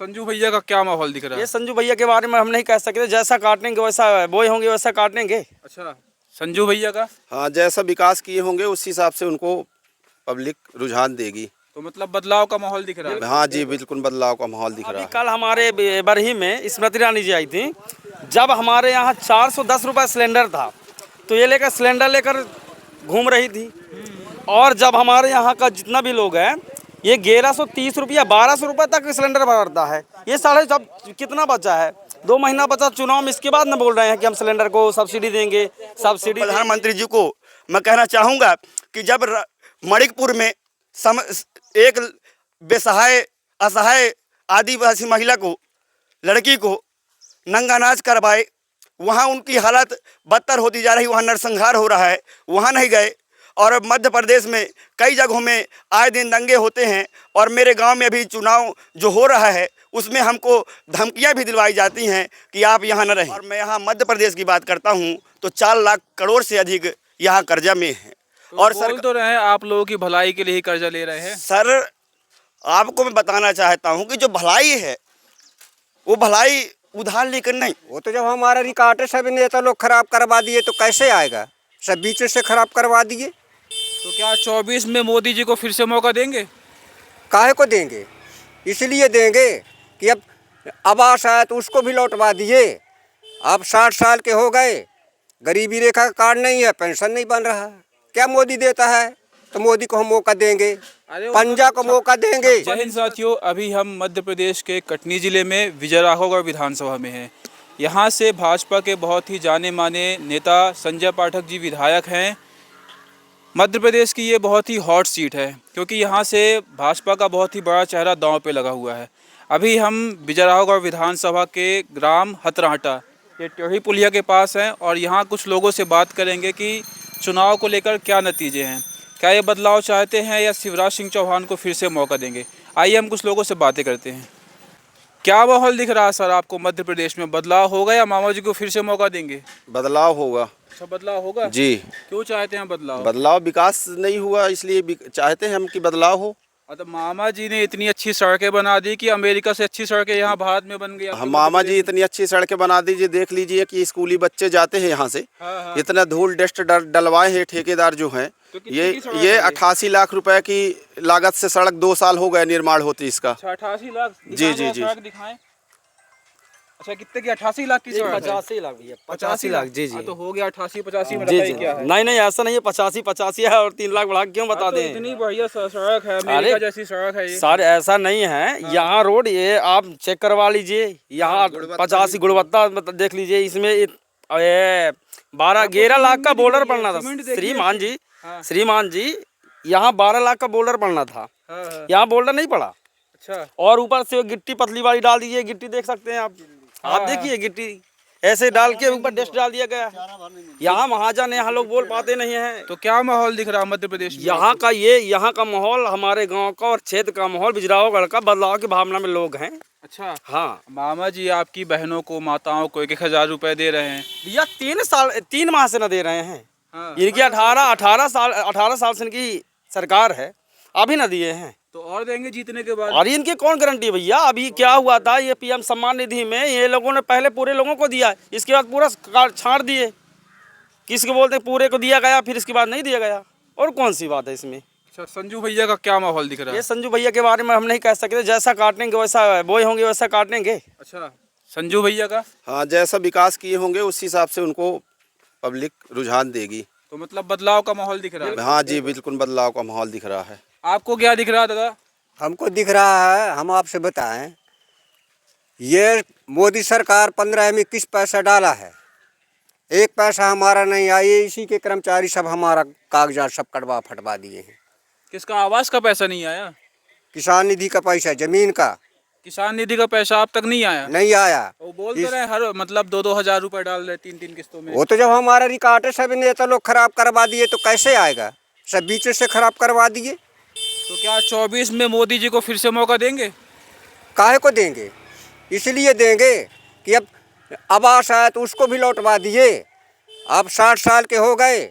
संजू भैया का क्या माहौल दिख रहा ये है? संजू भैया के बारे में हम नहीं कह सकते, जैसा काटेंगे वैसा बोए होंगे वैसा काटेंगे। अच्छा, संजू भैया का हाँ, जैसा विकास किए होंगे उस हिसाब से उनको पब्लिक रुझान देगी। तो मतलब बदलाव का माहौल दिख रहा है। हाँ जी, बिल्कुल बदलाव का माहौल दिख रहा अभी है। कल हमारे बरही में स्मृति ईरानी जी आई थी। जब हमारे यहाँ 410 रुपये सिलेंडर था तो ये लेकर सिलेंडर लेकर घूम रही थी। और जब हमारे यहाँ का जितना भी लोग हैं ये 1130 रुपया 1200 रुपये तक सिलेंडर भरता है। ये साढ़े जब कितना बचा है, 2 महीना बचा चुनाव में, इसके बाद न बोल रहे हैं कि हम सिलेंडर को सब्सिडी देंगे। सब्सिडी प्रधानमंत्री जी को मैं कहना चाहूँगा कि जब मणिकपुर में एक बेसहाय असहाय आदिवासी महिला को, लड़की को नंगा नाच करवाए, वहाँ उनकी हालत बदतर होती जा रही, वहाँ नरसंहार हो रहा है, वहाँ नहीं गए। और मध्य प्रदेश में कई जगहों में आए दिन दंगे होते हैं और मेरे गांव में अभी चुनाव जो हो रहा है उसमें हमको धमकियां भी दिलवाई जाती हैं कि आप यहां न रहें। और मैं यहां मध्य प्रदेश की बात करता हूं तो 4 लाख करोड़ से अधिक यहां कर्जा में है। तो और बोल तो रहे हैं आप लोगों की भलाई के लिए ही कर्जा ले रहे हैं। सर, आपको मैं बताना चाहता हूं कि जो भलाई है वो भलाई उधार लेकर नहीं। वो तो जब हमारा रिकॉर्ड सब नेता लोग खराब करवा दिए तो कैसे आएगा, सब बीच से खराब करवा दिए। तो क्या 24 में मोदी जी को फिर से मौका देंगे? काहे को देंगे, इसलिए देंगे कि अब आवास आया तो उसको भी लौटवा दिए। अब 60 साल के हो गए, गरीबी रेखा का कार्ड नहीं है, पेंशन नहीं बन रहा, क्या मोदी देता है? तो मोदी को हम मौका देंगे, पंजा को मौका देंगे। जय हिंद साथियों, अभी हम मध्य प्रदेश के कटनी जिले में विजय राघवगढ़ विधानसभा में हैं। यहाँ से भाजपा के बहुत ही जाने माने नेता संजय पाठक जी विधायक हैं। मध्य प्रदेश की ये बहुत ही हॉट सीट है क्योंकि यहाँ से भाजपा का बहुत ही बड़ा चेहरा दांव पे लगा हुआ है। अभी हम विजय राघवगढ़ विधानसभा के ग्राम हतराहटा, ये टेढ़ी पुलिया के पास हैं और यहाँ कुछ लोगों से बात करेंगे कि चुनाव को लेकर क्या नतीजे हैं, क्या ये बदलाव चाहते हैं या शिवराज सिंह चौहान को फिर से मौका देंगे। आइए हम कुछ लोगों से बातें करते हैं। क्या माहौल दिख रहा है सर आपको मध्य प्रदेश में, बदलाव होगा या मामा जी को फिर से मौका देंगे? बदलाव होगा। अच्छा, बदलाव होगा जी। क्यों चाहते हैं बदलाव? बदलाव, विकास नहीं हुआ इसलिए चाहते हैं हम कि बदलाव हो। तो मामा जी ने इतनी अच्छी सड़कें बना दी कि अमेरिका से अच्छी सड़कें यहाँ भारत में बन गई। हम मामा जी इतनी अच्छी सड़कें बना दीजिए, देख लीजिए कि स्कूली बच्चे जाते हैं यहाँ से। हाँ। इतना धूल डस्ट डलवाए हैं ठेकेदार जो हैं। तो ये 88 लाख रुपए की लागत से सड़क 2 साल हो गए निर्माण होती इसका। 88 लाख? जी जी जी। सड़क दिखाएं। अच्छा, कितने की? 88 लाख की सड़क? 85 लाख भैया, 85 लाख। जी जी। तो हो गया 88-85 में, जी बताइए जी। क्या है? नहीं ऐसा नहीं है, 85 है और 3 लाख बढ़ा के क्यों बता तो दें। इतनी बढ़िया सड़क है, अमेरिका जैसी सड़क है ये। सर ऐसा नहीं है, यहाँ रोड ये आप चेक करवा लीजिए, यहाँ 85 गुणवत्ता मतलब देख लीजिए। इसमें 11 लाख का बॉर्डर पड़ना था श्रीमान जी, यहाँ 12 लाख का बॉर्डर पड़ना था, यहाँ बॉर्डर नहीं पड़ा। अच्छा। और ऊपर से गिट्टी पतली वाली डाल दीजिए, गिट्टी देख सकते हैं आप देखिए गिट्टी ऐसे डाल के ऊपर डस्ट डाल दिया गया। यहाँ महाजन, यहाँ लोग बोल पाते नहीं हैं। तो क्या माहौल दिख रहा है मध्य प्रदेश में? यहाँ का माहौल, हमारे गांव का और क्षेत्र का माहौल, बिजरावगढ़ का बदलाव की भावना में लोग हैं। अच्छा। हाँ, मामा जी आपकी बहनों को, माताओं को 1,000 रुपए दे रहे हैं भैया। 3 माह से न दे रहे हैं। हाँ। इनकी 18 साल से इनकी सरकार है, अभी न दिए हैं। तो और देंगे जीतने के बाद? और इनकी कौन गारंटी है भैया? अभी क्या हुआ था, ये पीएम सम्मान निधि में ये लोगों ने पहले पूरे लोगों को दिया, इसके बाद पूरा छाड़ दिए। किसको बोलते पूरे को दिया गया, फिर इसके बाद नहीं दिया गया, और कौन सी बात है इसमें? अच्छा, संजू भैया का क्या माहौल दिख रहा है? ये संजू भैया के बारे में हम नहीं कह सकते, जैसा काटेंगे वैसा बोए होंगे वैसा काटेंगे। अच्छा, संजू भैया का? हाँ, जैसा विकास किए होंगे उस हिसाब से उनको पब्लिक रुझान देगी। तो मतलब बदलाव का माहौल दिख रहा है? हाँ जी, बिल्कुल बदलाव का माहौल दिख रहा है। आपको क्या दिख रहा है दादा? हमको दिख रहा है, हम आपसे बताएं, ये मोदी सरकार 15 में 21 पैसा डाला है, 1 पैसा हमारा नहीं आया। इसी के कर्मचारी सब हमारा कागजात सब कटवा फटवा दिए हैं। किसका? आवास का पैसा नहीं आया? किसान निधि का पैसा, जमीन का। किसान निधि का पैसा अब तक नहीं आया? नहीं आया। वो बोल तो रहे हर मतलब 2-2 हजार रुपए डाल रहे 3-3 किस्तों में। वो तो जब हमारा रिकॉर्ड सब नेता लोग खराब करवा दिए तो कैसे आएगा, सब बीच से खराब करवा दिए। तो क्या 24 में मोदी जी को फिर से मौका देंगे? काहे को देंगे, इसलिए देंगे कि अब आवास आया तो उसको भी लौटवा दिए। अब 60 साल के हो गए,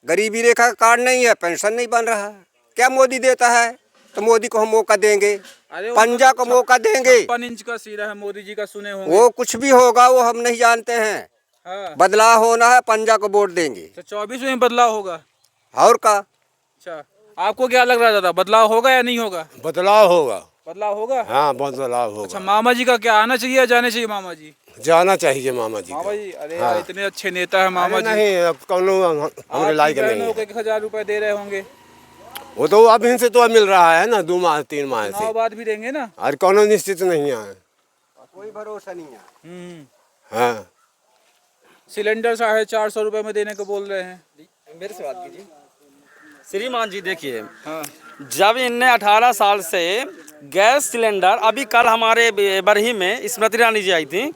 गरीबी रेखा का कार्ड नहीं है, पेंशन नहीं बन रहा, क्या मोदी देता है? तो मोदी को हम मौका देंगे, अरे पंजा को मौका देंगे। 56 इंच का सिर है मोदी जी का, सुने होंगे। वो कुछ भी होगा वो हम नहीं जानते हैं, हाँ। बदलाव होना है, पंजा को वोट देंगे। तो 24 में बदलाव होगा। और का अच्छा, आपको क्या लग रहा था, बदलाव होगा या नहीं होगा? बदलाव होगा। बदलाव होगा। हाँ, बदलाव होगा। अच्छा, मामा जी का क्या आना चाहिए या जाने चाहिए मामा जी? जाना चाहिए मामा जी मामा को। जी, अरे हाँ। यार, इतने अच्छे नेता है मामा अरे जी। नहीं, अब कौन हमारे लायक नहीं है। 1000 रुपए दे रहे होंगे। वो तो अब इनसे तो मिल रहा है ना, 2 माह 3 माह चुनाव से। बाद भी देंगे ना। और कौन निश्चित नहीं है। कोई भरोसा नहीं है। हाँ, सिलेंडर 450 रुपए में देने को बोल रहे हैं। मेरे से बात कीजिए। श्रीमान जी देखिए, हाँ। जब इनने 18 साल से गैस सिलेंडर, अभी कल हमारे बरही में स्मृति ईरानी जी आई थी,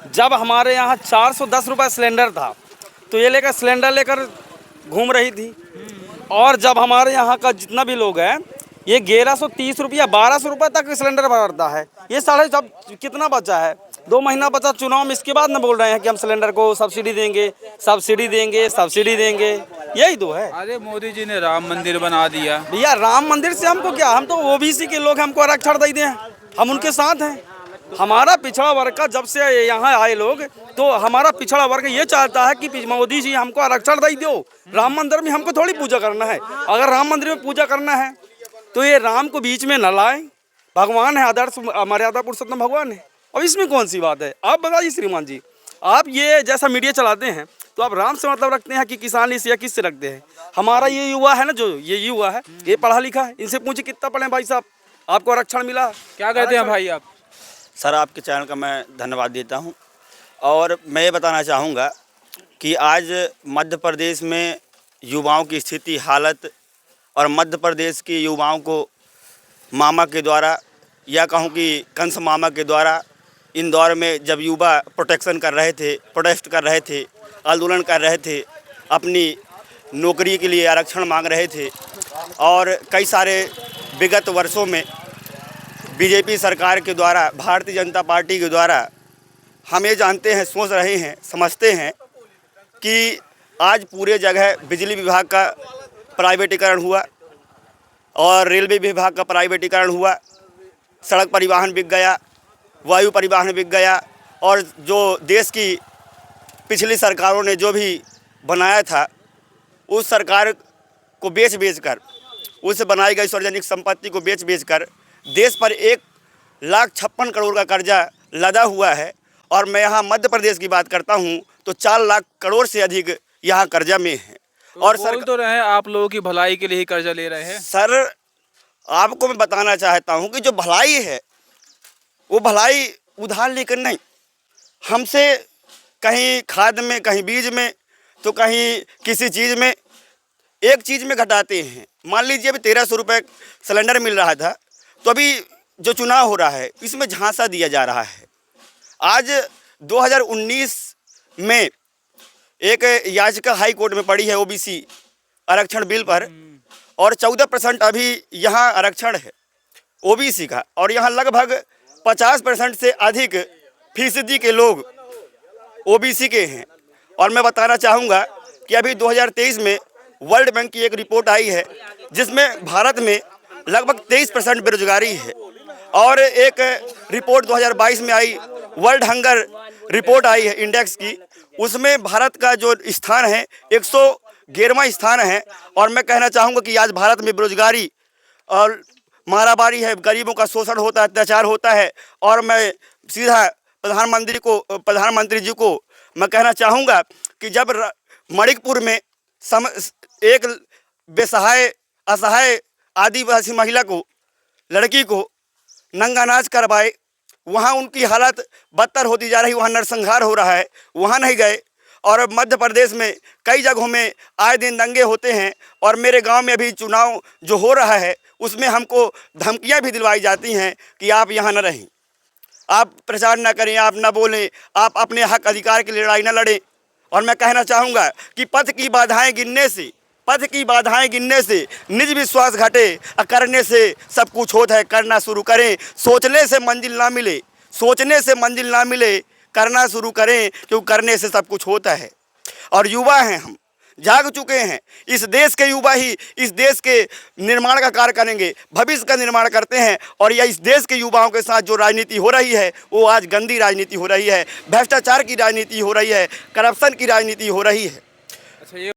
जब हमारे यहाँ 410 रुपये सिलेंडर था तो ये लेकर सिलेंडर लेकर घूम रही थी। और जब हमारे यहाँ का जितना भी लोग हैं, ये 1130 रुपया 1200 रुपये तक सिलेंडर भरता है। ये साढ़े जब कितना बचा है, 2 महीना बचा चुनाव में, इसके बाद न बोल रहे हैं कि हम सिलेंडर को सब्सिडी देंगे, सब्सिडी देंगे, सब्सिडी देंगे। यही तो है। अरे मोदी जी ने राम मंदिर बना दिया। भैया राम मंदिर से हमको क्या, हम तो ओबीसी के लोग, हमको आरक्षण दे दें, हम उनके साथ हैं। हमारा पिछड़ा वर्ग का जब से यहाँ आए लोग, तो हमारा पिछड़ा वर्ग ये चाहता है कि मोदी जी हमको आरक्षण दे दो। राम मंदिर में हमको थोड़ी पूजा करना है। अगर राम मंदिर में पूजा करना है तो ये राम को बीच में न लाए। भगवान है, आदर्श मर्यादा पुरुषोत्तम भगवान है। अब इसमें कौन सी बात है? आप बताइए श्रीमान जी, आप ये जैसा मीडिया चलाते हैं तो आप राम से मतलब रखते हैं कि किसान से या किस से रखते हैं? हमारा ये युवा है ना, जो ये युवा है, ये पढ़ा लिखा है, इनसे पूछे कितना पढ़े भाई साहब, आपको आरक्षण मिला? क्या कहते हैं भाई आप? सर, आपके चैनल का मैं धन्यवाद देता हूं। और मैं ये बताना चाहूँगा कि आज मध्य प्रदेश में युवाओं की स्थिति, हालत, और मध्य प्रदेश के युवाओं को मामा के द्वारा, या कहूँ कि कंस मामा के द्वारा, इंदौर में जब युवा प्रोटेक्शन कर रहे थे, प्रोटेस्ट कर रहे थे, आंदोलन कर रहे थे, अपनी नौकरी के लिए आरक्षण मांग रहे थे, और कई सारे विगत वर्षों में बीजेपी सरकार के द्वारा, भारतीय जनता पार्टी के द्वारा, हम ये जानते हैं, सोच रहे हैं, समझते हैं कि आज पूरे जगह बिजली विभाग का प्राइवेटीकरण हुआ और रेलवे विभाग का प्राइवेटीकरण हुआ, सड़क परिवहन बिक गया, वायु परिवहन बिक गया, और जो देश की पिछली सरकारों ने जो भी बनाया था उस सरकार को बेच कर, उससे बनाई गई सार्वजनिक संपत्ति को बेच कर देश पर 1,56,000 करोड़ का कर्जा लदा हुआ है। और मैं यहाँ मध्य प्रदेश की बात करता हूँ तो 4 लाख करोड़ से अधिक यहाँ कर्जा में है। और बोल तो रहे हैं आप लोगों की भलाई के लिए ही कर्जा ले रहे हैं। सर, आपको मैं बताना चाहता हूँ कि जो भलाई है वो भलाई उधार लेकर नहीं, हमसे कहीं खाद में, कहीं बीज में, तो कहीं किसी चीज़ में, एक चीज़ में घटाते हैं। मान लीजिए अभी 1300 रुपये सिलेंडर मिल रहा था, तो अभी जो चुनाव हो रहा है इसमें झांसा दिया जा रहा है। आज 2019 में एक याचिका हाई कोर्ट में पड़ी है ओबीसी आरक्षण बिल पर, और 14% अभी यहाँ आरक्षण है ओबीसी का, और यहाँ लगभग 50% से अधिक फीसदी के लोग ओबीसी के हैं। और मैं बताना चाहूँगा कि अभी 2023 में वर्ल्ड बैंक की एक रिपोर्ट आई है जिसमें भारत में लगभग 23% बेरोजगारी है, और एक रिपोर्ट 2022 में आई, वर्ल्ड हंगर रिपोर्ट आई है इंडेक्स की, उसमें भारत का जो स्थान है 111वां स्थान है। और मैं कहना चाहूँगा कि आज भारत में बेरोजगारी और मारामारी है, गरीबों का शोषण होता है, अत्याचार होता है। और मैं सीधा प्रधानमंत्री जी को मैं कहना चाहूँगा कि जब मणिपुर में एक बेसहाय, असहाय आदिवासी महिला को, लड़की को नंगा नाच करवाए, वहाँ उनकी हालत बदतर होती जा रही, वहाँ नरसंहार हो रहा है, वहाँ नहीं गए। और मध्य प्रदेश में कई जगहों में आए दिन दंगे होते हैं, और मेरे गांव में अभी चुनाव जो हो रहा है उसमें हमको धमकियां भी दिलवाई जाती हैं कि आप यहाँ न रहें, आप प्रचार न करें, आप न बोलें, आप अपने हक अधिकार की लड़ाई न लड़ें। और मैं कहना चाहूँगा कि पथ की बाधाएं गिनने से निज विश्वास घटे, करने से सब कुछ होता है, करना शुरू करें। सोचने से मंजिल ना मिले, करना शुरू करें, क्योंकि करने से सब कुछ होता है। और युवा हैं हम, जाग चुके हैं। इस देश के युवा ही इस देश के निर्माण का कार्य करेंगे, भविष्य का निर्माण करते हैं। और यह इस देश के युवाओं के साथ जो राजनीति हो रही है वो आज गंदी राजनीति हो रही है, भ्रष्टाचार की राजनीति हो रही है, करप्शन की राजनीति हो रही है। अच्छा, ये